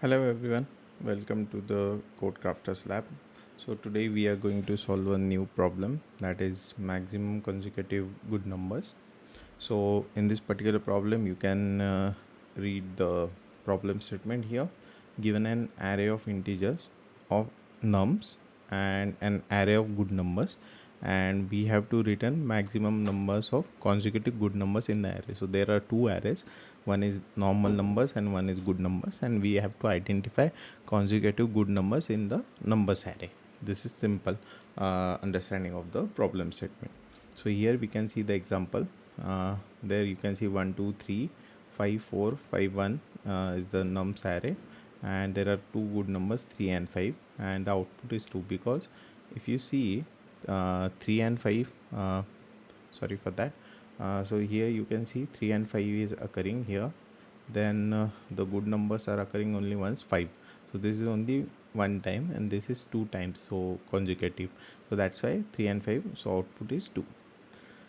Hello everyone, welcome to the Code Crafters Lab. So today we are going to solve a new problem, that is maximum consecutive good numbers. So in this particular problem you can read the problem statement here. Given an array of integers of nums and an array of good numbers, and we have to return maximum numbers of consecutive good numbers in the array. So there are two arrays, one is normal numbers and one is good numbers, and we have to identify consecutive good numbers in the numbers array. This is simple understanding of the problem statement. So here we can see the example. There you can see 1 2 3 5 4 5 1 is the nums array, and there are two good numbers 3 and 5, and the output is 2 because if you see 3 and 5, sorry for that. So here you can see 3 and 5 is occurring here, then the good numbers are occurring only once, 5. So this is only one time and this is two times, so consecutive, so that's why 3 and 5, so output is 2.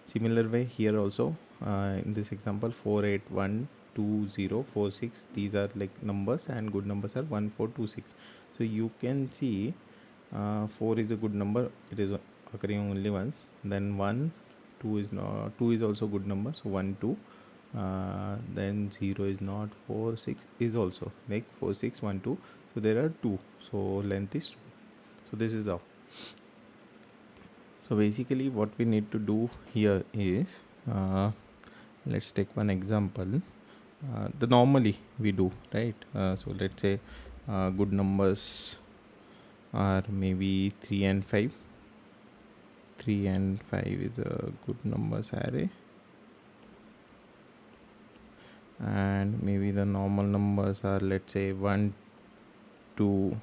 Similar way here also, in this example 4 8 1 2 0 4 6, these are like numbers and good numbers are 1 4 2 6. So you can see 4 is a good number, it is occurring only once, then 1 2 is not, 2 is also good number, so 1 2, then 0 is not, 4 6 is also like 4 6 1 2, so there are 2, so length is 2. So this is how. So basically what we need to do here is, let's take one example. The normally we do, right? So let's say good numbers are maybe 3 and 5. 3 and 5 is a good numbers array, and maybe the normal numbers are, let's say 1 2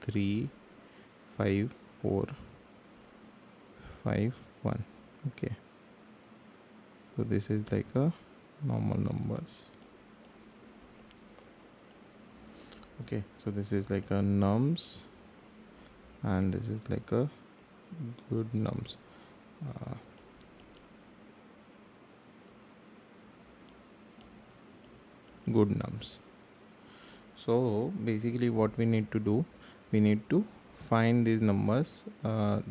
3 5 4 5 1. Okay, so this is like a normal numbers. Okay, so this is like a nums and this is like a good nums. Good nums. So basically what we need to do, we need to find these numbers,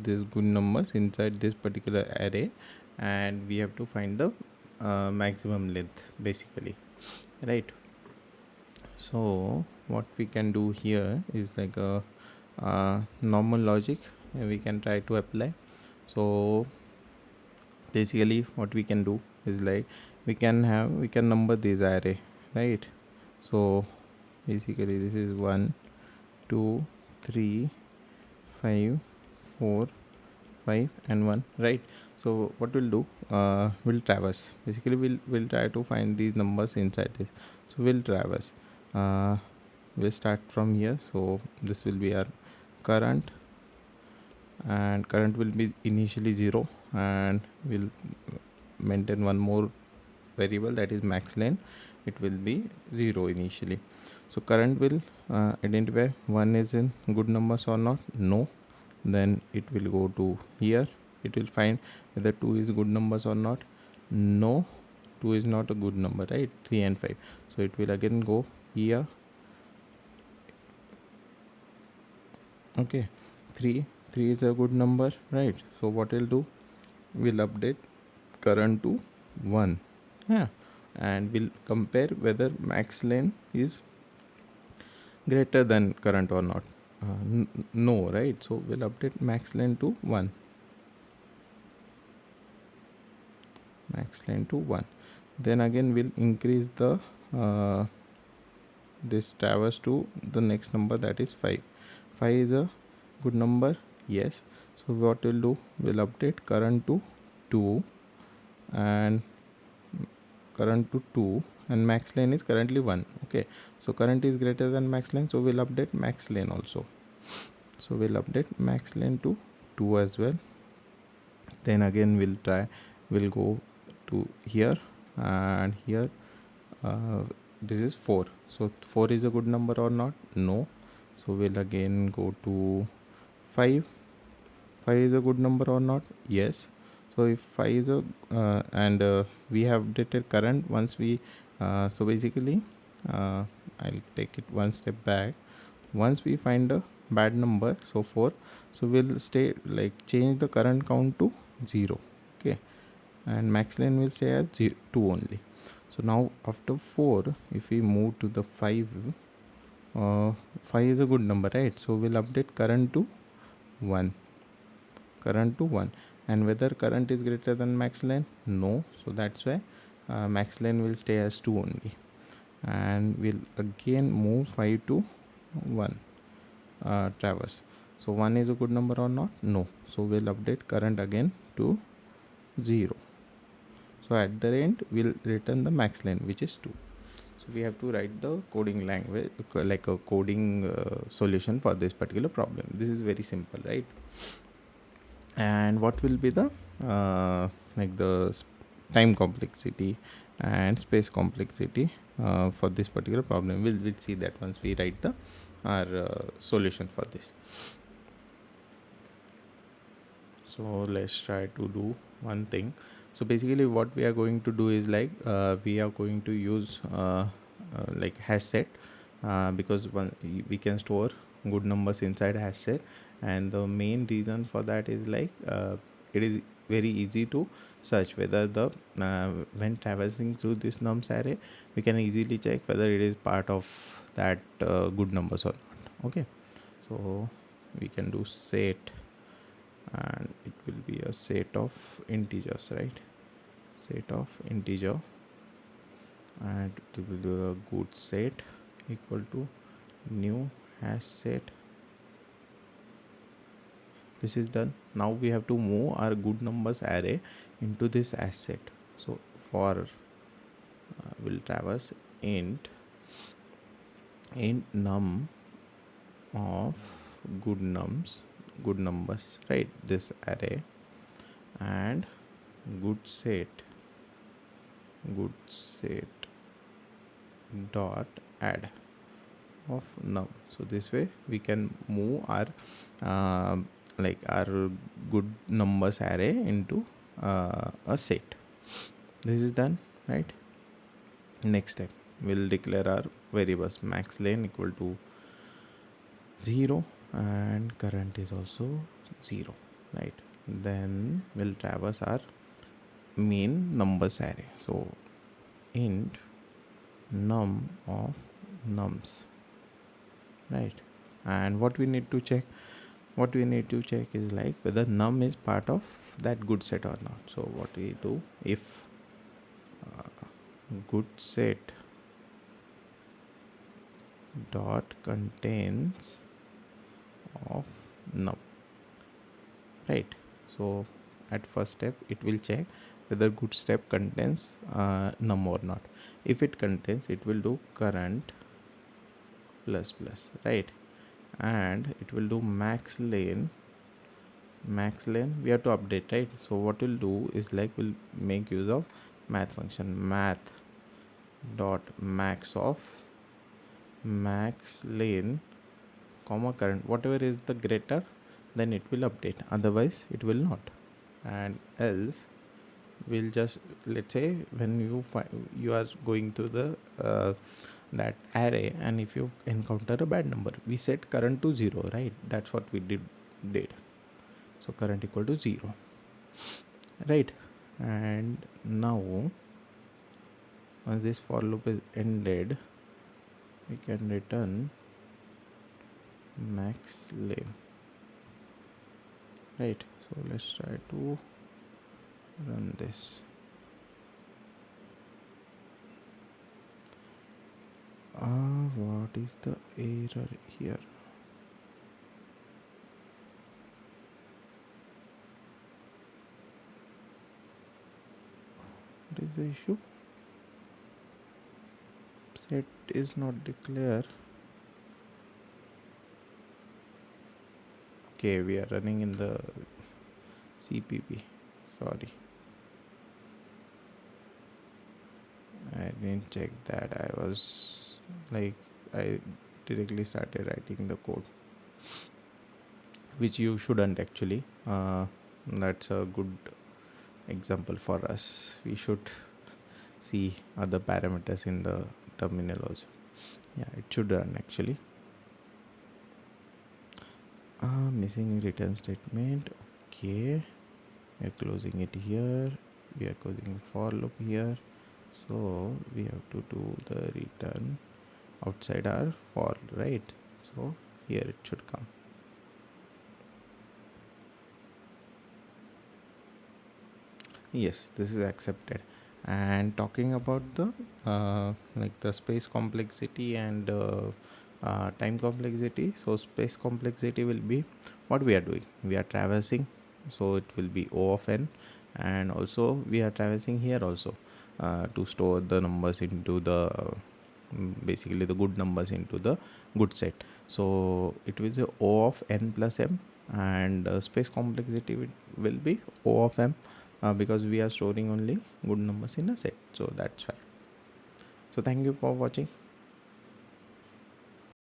these good numbers inside this particular array, and we have to find the maximum length basically, right? So what we can do here is like a normal logic we can try to apply. So basically what we can do is like we can number this array, right? So basically this is 1 2 3 5 4 5 and 1, right? So what we'll do, we'll traverse. Basically we'll try to find these numbers inside this. So we'll traverse. We'll start from here. So this will be our current, and current will be initially 0, and we'll maintain one more variable, that is max length. It will be 0 initially. So current will identify one is in good numbers or not, no. Then it will go to here, it will find whether 2 is good numbers or not, no. 2 is not a good number, right? 3 and 5, so it will again go here. Okay, 3 is a good number, right? So what we'll do, we'll update current to 1, yeah, and we'll compare whether max length is greater than current or not. No, right? So we'll update max length to 1, max length to 1. Then again we'll increase the this traverse to the next number, that is 5. 5 is a good number, yes. So what we'll do, we'll update current to 2, and current to 2, and max lane is currently 1. Okay, so current is greater than max lane, so we'll update max lane also. So we'll update max lane to 2 as well. Then again we'll go to here, and here this is 4. So 4 is a good number or not, no. So we'll again go to 5. 5 is a good number or not, yes. So if 5 is a and we have updated current once we so basically I'll take it one step back. Once we find a bad number, so 4, so we'll stay like change the current count to 0. Okay, and max lane will stay as 2 only. So now after 4, if we move to the 5, 5 is a good number, right? So we'll update current to 1, and whether current is greater than max lane, no. So that's why max lane will stay as 2 only, and we'll again move 5 to 1 traverse. So 1 is a good number or not? No. So we'll update current again to 0. So at the end we'll return the max lane, which is 2. So we have to write the coding language, like a coding solution for this particular problem. This is very simple, right? And what will be the like the time complexity and space complexity for this particular problem? We'll see that once we write the our solution for this. So let's try to do one thing. So basically what we are going to do is like we are going to use like hash set, because we can store good numbers inside hash set, and the main reason for that is like it is very easy to search whether the when traversing through this nums array, we can easily check whether it is part of that good numbers or not. Okay, so we can do set, and it will be a set of integers, right? Set of integer, and it will do a good set equal to new hash set. This is done. Now we have to move our good numbers array into this hash set. So for we'll traverse int num of good numbers, right? This array, and good set dot add of num. So this way we can move our like our good numbers array into a set. This is done, right? Next step, we'll declare our variables max lane equal to 0 and current is also 0, right? Then we'll traverse our main numbers array. So int num of nums, right? And what we need to check is like whether num is part of that good set or not. So what we do, if good set dot contains of num, right? So at first step it will check whether good step contains num or not. If it contains, it will do current plus plus, right? And it will do max lane we have to update, right? So what we'll do is like we'll make use of math function, math dot max of max lane comma current, whatever is the greater, then it will update, otherwise it will not. And else we'll just, let's say when you are going through the that array, and if you encounter a bad number, we set current to 0, right? That's what we did. So current equal to 0, right? And now once this for loop is ended, we can return max lane, right? So let's try to run this. What is the error here? What is the issue? Set is not declared. Okay, we are running in the CPP. Sorry, I didn't check that. I directly started writing the code, which you shouldn't actually. That's a good example for us. We should see other parameters in the terminal also. Yeah, it should run actually. Missing return statement. Okay, we are closing it here. We are closing for loop here. So we have to do the return outside our for, right? So here it should come. Yes, this is accepted. And talking about the like the space complexity and time complexity. So space complexity will be what we are doing. We are traversing, so it will be O of n, and also we are traversing here also to store the numbers into the basically the good numbers into the good set. So it will be O of n plus m, and space complexity will be O of m, because we are storing only good numbers in a set. So that's fine. So thank you for watching.